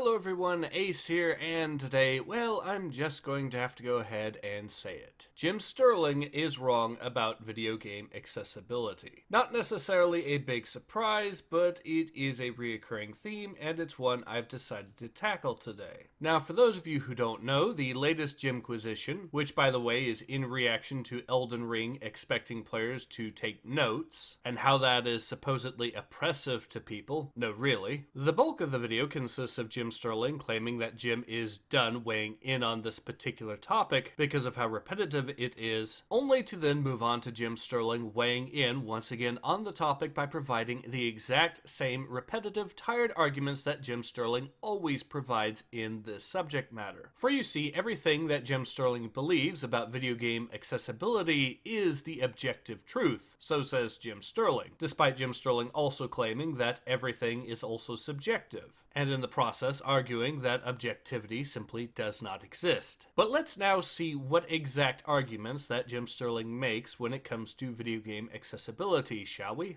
Hello everyone, Ace here, and today, well, I'm just going to have to go ahead and say it. Jim Sterling is wrong about video game accessibility. Not necessarily a big surprise, but it is a reoccurring theme, and it's one I've decided to tackle today. Now, for those of you who don't know, the latest Jimquisition, which by the way is in reaction to Elden Ring expecting players to take notes, and how that is supposedly oppressive to people, no really, the bulk of the video consists of Jim Sterling claiming that Jim is done weighing in on this particular topic because of how repetitive it is, only to then move on to Jim Sterling weighing in once again on the topic by providing the exact same repetitive, tired arguments that Jim Sterling always provides in this subject matter. For you see, everything that Jim Sterling believes about video game accessibility is the objective truth, so says Jim Sterling, despite Jim Sterling also claiming that everything is also subjective, and in the process arguing that objectivity simply does not exist. But let's now see what exact arguments that Jim Sterling makes when it comes to video game accessibility, shall we?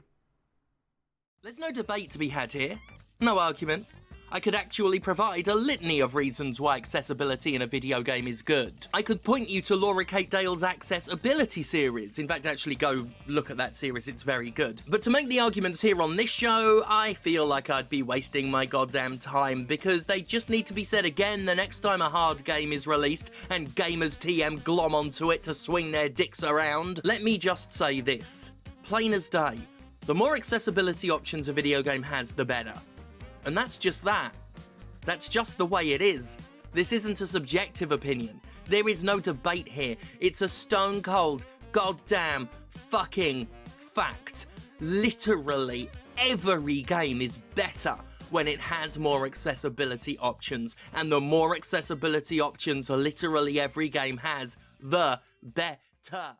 There's no debate to be had here. No argument. I could actually provide a litany of reasons why accessibility in a video game is good. I could point you to Laura Kate Dale's Accessibility series. In fact, actually go look at that series, it's very good. But to make the arguments here on this show, I feel like I'd be wasting my goddamn time because they just need to be said again the next time a hard game is released and gamers TM glom onto it to swing their dicks around. Let me just say this. Plain as day. The more accessibility options a video game has, the better. And that's just that. That's just the way it is. This isn't a subjective opinion. There is no debate here. It's a stone cold, goddamn, fucking fact. Literally every game is better when it has more accessibility options. And the more accessibility options literally every game has, the better.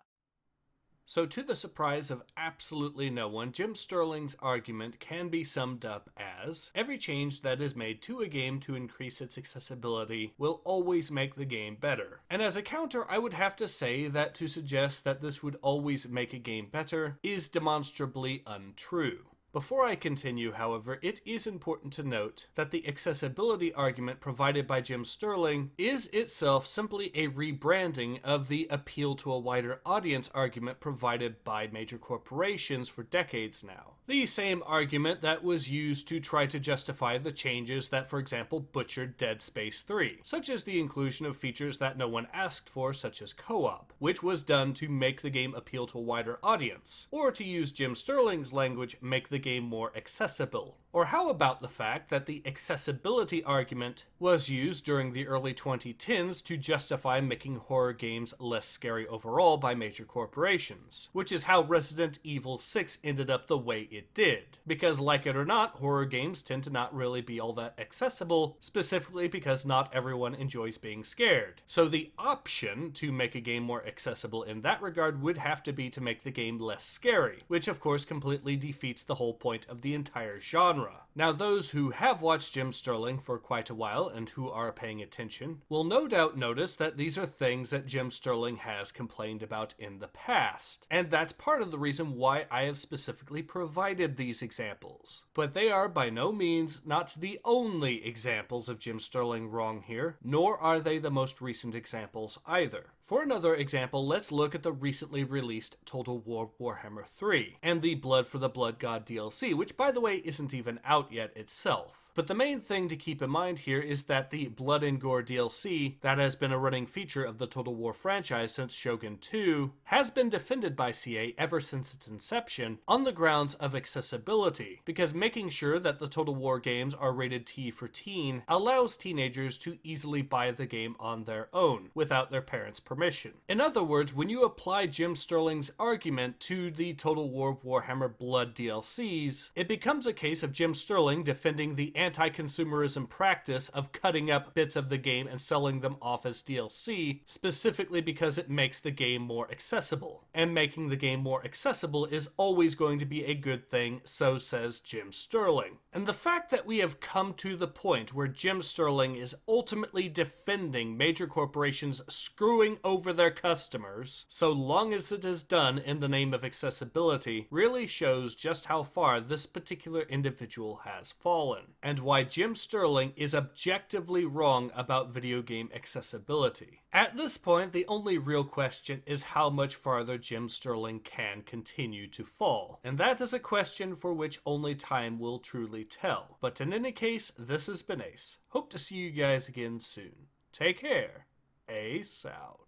So to the surprise of absolutely no one, Jim Sterling's argument can be summed up as, every change that is made to a game to increase its accessibility will always make the game better. And as a counter, I would have to say that to suggest that this would always make a game better is demonstrably untrue. Before I continue, however, it is important to note that the accessibility argument provided by Jim Sterling is itself simply a rebranding of the appeal to a wider audience argument provided by major corporations for decades now. The same argument that was used to try to justify the changes that, for example, butchered Dead Space 3, such as the inclusion of features that no one asked for, such as co-op, which was done to make the game appeal to a wider audience, or to use Jim Sterling's language, make the game more accessible. Or how about the fact that the accessibility argument was used during the early 2010s to justify making horror games less scary overall by major corporations, which is how Resident Evil 6 ended up the way it did. Because like it or not, horror games tend to not really be all that accessible, specifically because not everyone enjoys being scared. So the option to make a game more accessible in that regard would have to be to make the game less scary, which of course completely defeats the whole point of the entire genre. Now, those who have watched Jim Sterling for quite a while and who are paying attention will no doubt notice that these are things that Jim Sterling has complained about in the past, and that's part of the reason why I have specifically provided these examples. But they are by no means not the only examples of Jim Sterling wrong here, nor are they the most recent examples either. For another example, let's look at the recently released Total War Warhammer 3 and the Blood for the Blood God DLC, which by the way isn't even out yet itself. But the main thing to keep in mind here is that the Blood and Gore DLC that has been a running feature of the Total War franchise since Shogun 2 has been defended by CA ever since its inception on the grounds of accessibility, because making sure that the Total War games are rated T for teen allows teenagers to easily buy the game on their own without their parents' permission. In other words, when you apply Jim Sterling's argument to the Total War Warhammer Blood DLCs, it becomes a case of Jim Sterling defending the anti-consumerism practice of cutting up bits of the game and selling them off as DLC, specifically because it makes the game more accessible. And making the game more accessible is always going to be a good thing, so says Jim Sterling. And the fact that we have come to the point where Jim Sterling is ultimately defending major corporations screwing over their customers, so long as it is done in the name of accessibility, really shows just how far this particular individual has fallen. and why Jim Sterling is objectively wrong about video game accessibility. At this point, the only real question is how much farther Jim Sterling can continue to fall, and that is a question for which only time will truly tell. But in any case, this has been Ace. Hope to see you guys again soon. Take care. Ace out.